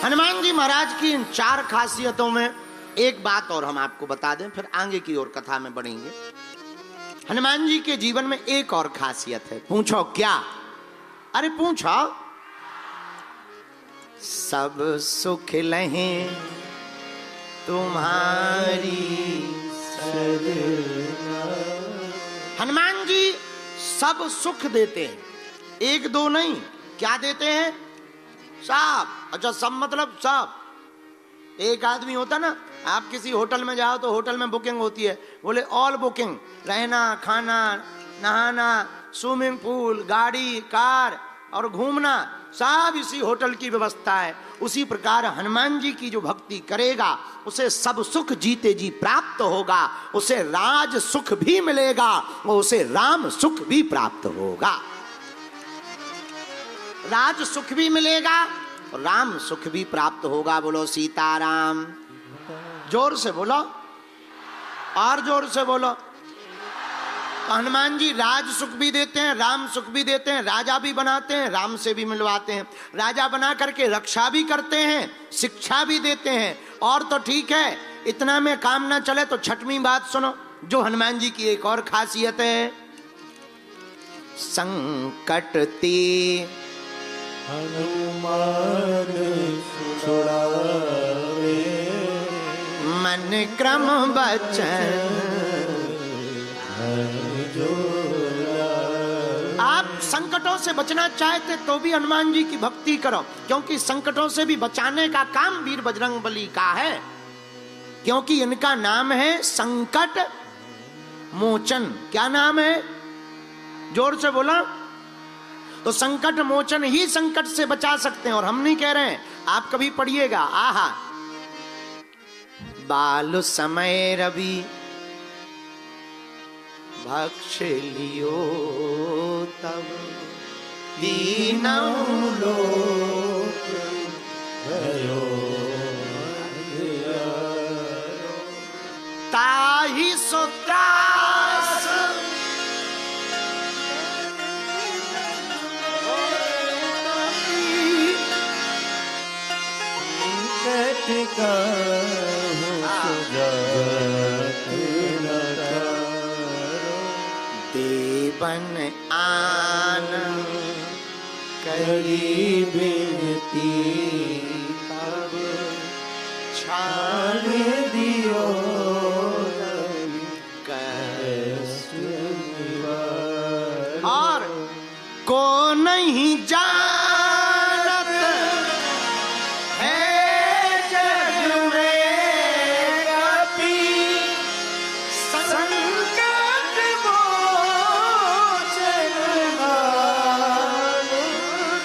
हनुमान जी महाराज की इन 4 खासियतों में एक बात और हम आपको बता दें, फिर आगे की ओर कथा में बढ़ेंगे। हनुमान जी के जीवन में एक और खासियत है। पूछो क्या? अरे पूछो। सब सुख लहे तुम्हारी सरना। हनुमान जी सब सुख देते हैं, एक दो नहीं। क्या देते हैं? सब। अच्छा, सब मतलब सब। एक आदमी होता ना, आप किसी होटल में जाओ तो होटल में बुकिंग होती है, बोले ऑल बुकिंग, रहना, खाना, नहाना, स्विमिंग पूल, गाड़ी, कार और घूमना, सब इसी होटल की व्यवस्था है। उसी प्रकार हनुमान जी की जो भक्ति करेगा उसे सब सुख जीते जी प्राप्त होगा, उसे राज सुख भी मिलेगा और उसे राम सुख भी प्राप्त होगा। राज सुख भी मिलेगा और राम सुख भी प्राप्त होगा। बोलो सीताराम। जोर से बोलो, और जोर से बोलो। तो हनुमान जी राज सुख भी देते हैं, राम सुख भी देते हैं, राजा भी बनाते हैं, राम से भी मिलवाते हैं, राजा बना करके रक्षा भी करते हैं, शिक्षा भी देते हैं। और तो ठीक है, इतना में काम ना चले तो छठवीं बात सुनो, जो हनुमान जी की एक और खासियत है। संकट ते हनुमान छुड़ावे, मन क्रम बचन। आप संकटों से बचना चाहते तो भी हनुमान जी की भक्ति करो, क्योंकि संकटों से भी बचाने का काम वीर बजरंगबली का है। क्योंकि इनका नाम है संकट मोचन। क्या नाम है? जोर से बोला। तो संकट मोचन ही संकट से बचा सकते हैं। और हम नहीं कह रहे हैं, आप कभी पढ़िएगा, आहा बाल समय रवि भक्ष लियो तब दीनौ लोक भयो ताहि सो त्रास का देवन आन करी बिनती तब छाड़ दियो कष्ट निवारो। और को नहीं जानत है जग में कपि संकट मोचन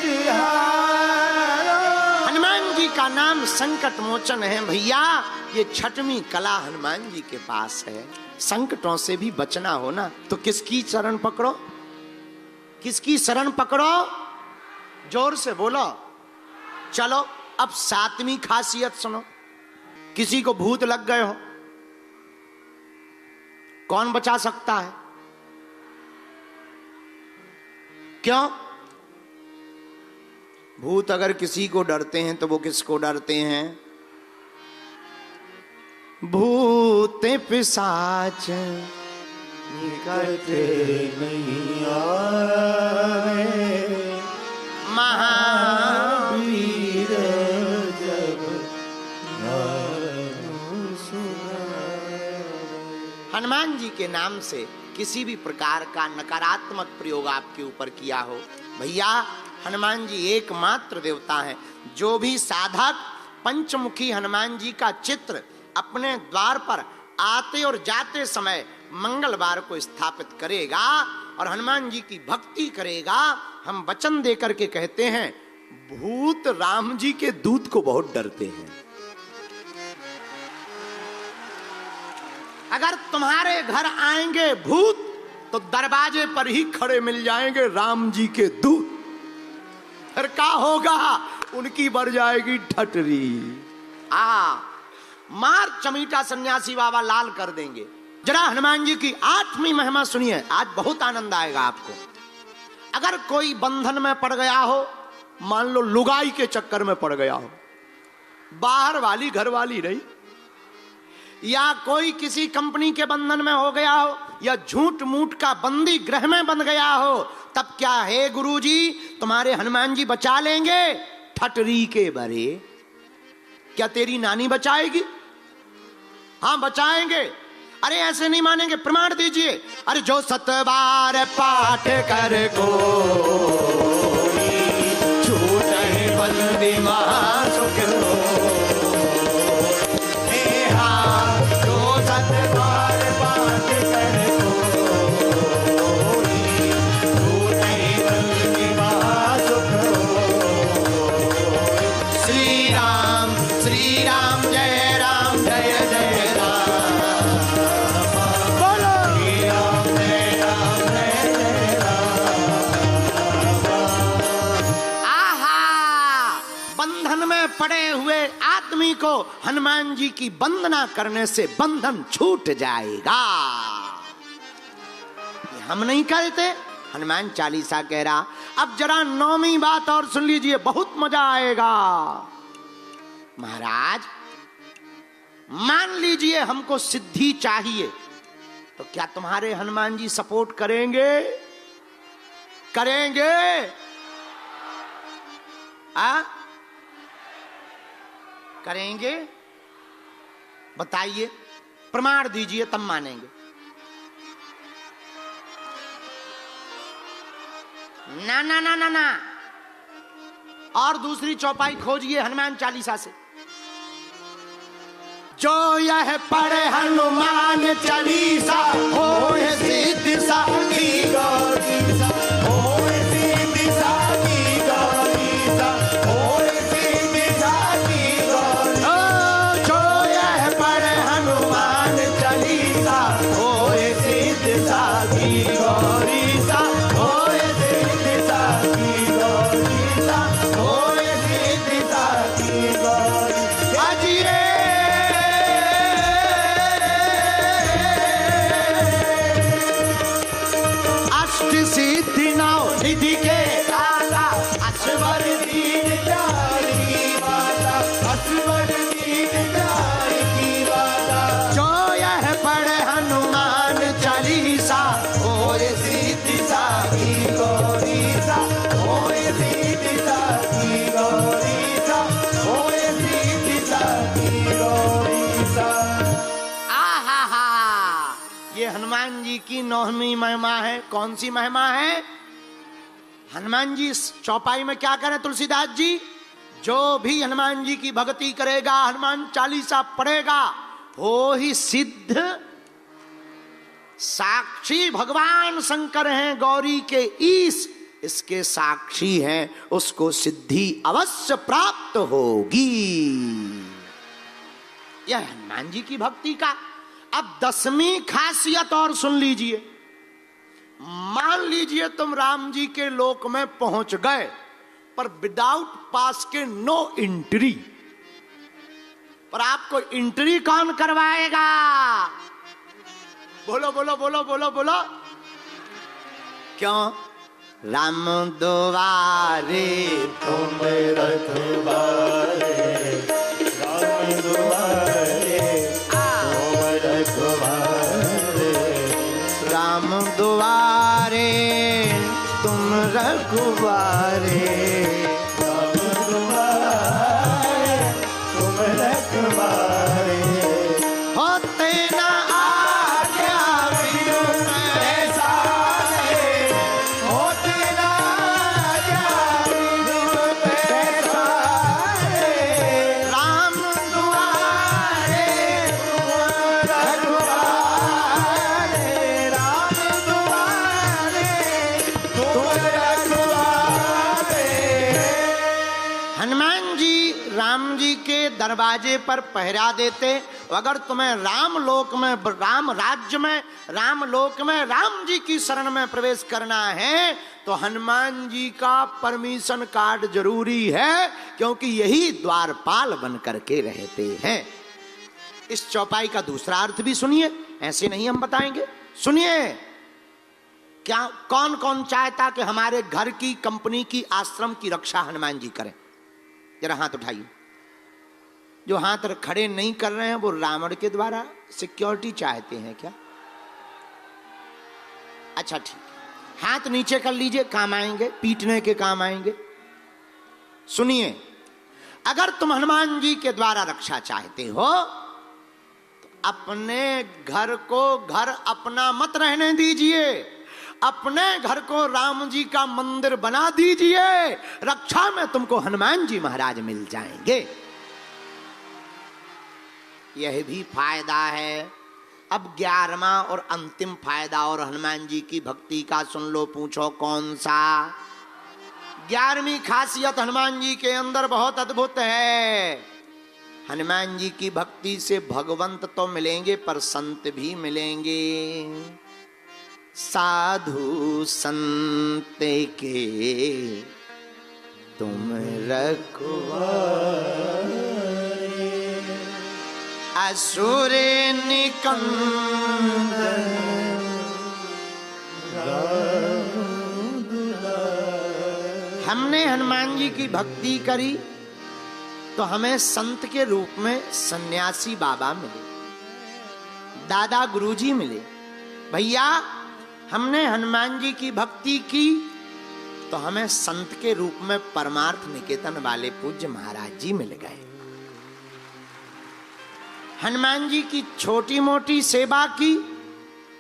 तिहारो। हनुमान जी का नाम संकट मोचन है भैया। ये छठवीं कला हनुमान जी के पास है। संकटों से भी बचना हो ना तो किसकी शरण पकड़ो? किसकी शरण पकड़ो? जोर से बोलो। चलो अब 7वीं खासियत सुनो। किसी को भूत लग गए हो, कौन बचा सकता है? क्यों? भूत अगर किसी को डरते हैं तो वो किसको डरते हैं? भूत पिशाच निकट नहीं आवे, महावीर जब नाम सुनावे। हनुमान जी के नाम से किसी भी प्रकार का नकारात्मक प्रयोग आपके ऊपर किया हो, भैया हनुमान जी एकमात्र देवता हैं। जो भी साधक पंचमुखी हनुमान जी का चित्र अपने द्वार पर आते और जाते समय मंगलवार को स्थापित करेगा और हनुमान जी की भक्ति करेगा, हम वचन देकर के कहते हैं भूत राम जी के दूत को बहुत डरते हैं। अगर तुम्हारे घर आएंगे भूत तो दरवाजे पर ही खड़े मिल जाएंगे राम जी के दूत। फिर क्या होगा? उनकी बढ़ जाएगी ठटरी। मार चमीटा सन्यासी बाबा लाल कर देंगे। जरा हनुमान जी की 8वीं महिमा सुनिए, आज बहुत आनंद आएगा आपको। अगर कोई बंधन में पड़ गया हो, मान लो लुगाई के चक्कर में पड़ गया हो, बाहर वाली घर वाली नहीं, या कोई किसी कंपनी के बंधन में हो गया हो, या झूठ मूठ का बंदी गृह में बन गया हो, तब क्या है गुरुजी तुम्हारे हनुमान जी बचा लेंगे? ठटरी के बरे, क्या तेरी नानी बचाएगी? हाँ बचाएंगे। अरे ऐसे नहीं मानेंगे, प्रमाण दीजिए। अरे जो 7 बार पाठ कर को छूटे बंदी महासुख हो। जो 7 बार पाठ कर को छूटे बंदी महासुख हो। श्री राम जय राम जय जय राम। पड़े हुए आदमी को हनुमान जी की वंदना करने से बंधन छूट जाएगा। हम नहीं कहते, हनुमान चालीसा कह रहा। अब जरा 9वीं बात और सुन लीजिए, बहुत मजा आएगा। महाराज मान लीजिए हमको सिद्धि चाहिए, तो क्या तुम्हारे हनुमान जी सपोर्ट करेंगे? करेंगे? करेंगे? बताइए, प्रमाण दीजिए तब मानेंगे। ना ना ना ना ना, और दूसरी चौपाई खोजिए हनुमान चालीसा से। जो यह पढ़े हनुमान चालीसा होए सिद्धि साखी गौरीसा, होए सिद्धि साखी गौरीसा, होए सिद्धि साखी गौरीसा। जो यह पढ़े हनुमान चालीसा होए सिद्धि साखी गौरीसा, होए सिद्धि साखी गौरीसा, होए सिद्धि साखी गौरीसा। अजिए सिद्धि नाव निधि के दाता, असवर दीन दयाल की माता, असवर दीन दयाल की माता। जो यह पढ़े हनुमान चालीसा होए सिद्धि साखी गौरीसा, होए सिद्धि साखी गौरीसा, होए सिद्धि साखी गौरीसा। ये हनुमान जी की 9वीं महिमा है। कौन सी महिमा है? हनुमान जी इस चौपाई में क्या करें तुलसीदास जी? जो भी हनुमान जी की भक्ति करेगा, हनुमान चालीसा पढ़ेगा, वो ही सिद्ध। साक्षी भगवान शंकर हैं गौरी के ईश, इसके साक्षी हैं, उसको सिद्धि अवश्य प्राप्त होगी। यह हनुमान जी की भक्ति का। अब 10वीं खासियत और सुन लीजिए। मान लीजिए तुम राम जी के लोक में पहुंच गए, पर विदाउट पास के नो एंट्री। पर आपको एंट्री कौन करवाएगा? बोलो बोलो बोलो बोलो बोलो। क्यों? राम दुआरे तुम रखवारे, राम दुआरे राम दुआरे तुम रखवारे, राम दुआरे तुम रखवारे। होते ना आज्ञा बिनु पैसारे, होते ना आज्ञा बिनु पैसारे। राम दुआरे तुम रखवारे, राम दुआरे तुम रखवारे। हनुमान जी राम जी के दरवाजे पर पहरा देते। अगर तुम्हें राम लोक में, राम राज्य में, राम लोक में राम जी की शरण में प्रवेश करना है, तो हनुमान जी का परमिशन कार्ड जरूरी है, क्योंकि यही द्वारपाल बन करके रहते हैं। इस चौपाई का दूसरा अर्थ भी सुनिए, ऐसे नहीं हम बताएंगे, सुनिए। क्या कौन कौन चाहता कि हमारे घर की, कंपनी की, आश्रम की रक्षा हनुमान जी करें? जरा हाथ उठाइए। जो हाथ खड़े नहीं कर रहे हैं वो रावण के द्वारा सिक्योरिटी चाहते हैं क्या? अच्छा ठीक, हाथ नीचे कर लीजिए, काम आएंगे, पीटने के काम आएंगे। सुनिए, अगर तुम हनुमान जी के द्वारा रक्षा चाहते हो तो अपने घर को घर अपना मत रहने दीजिए, अपने घर को राम जी का मंदिर बना दीजिए, रक्षा में तुमको हनुमान जी महाराज मिल जाएंगे। यह भी फायदा है। अब 11वां और अंतिम फायदा और हनुमान जी की भक्ति का सुन लो, पूछो कौन सा? 11वीं खासियत हनुमान जी के अंदर बहुत अद्भुत है। हनुमान जी की भक्ति से भगवंत तो मिलेंगे पर संत भी मिलेंगे। साधु संत के तुम रखवारे, असुर निकंदन हमने हनुमान जी की भक्ति करी तो हमें संत के रूप में सन्यासी बाबा मिले, दादा गुरुजी मिले। भैया हमने हनुमान जी की भक्ति की तो हमें संत के रूप में परमार्थ निकेतन वाले पूज्य महाराज जी मिल गए। हनुमान जी की छोटी मोटी सेवा की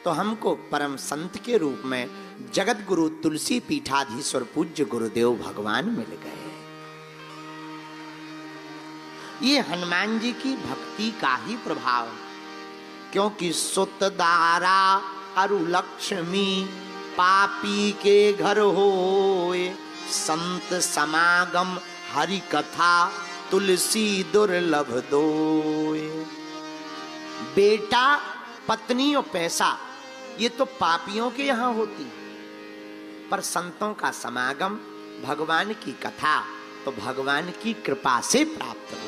तो हमको परम संत के रूप में जगत गुरु तुलसी पीठाधीश्वर पूज्य गुरुदेव भगवान मिल गए। ये हनुमान जी की भक्ति का ही प्रभाव, क्योंकि सुत दारा अरु लक्ष्मी पापी के घर होए, संत समागम हरि कथा तुलसी दुर्लभ दोए। बेटा, पत्नी और पैसा ये तो पापियों के यहां होती, पर संतों का समागम, भगवान की कथा तो भगवान की कृपा से प्राप्त हो।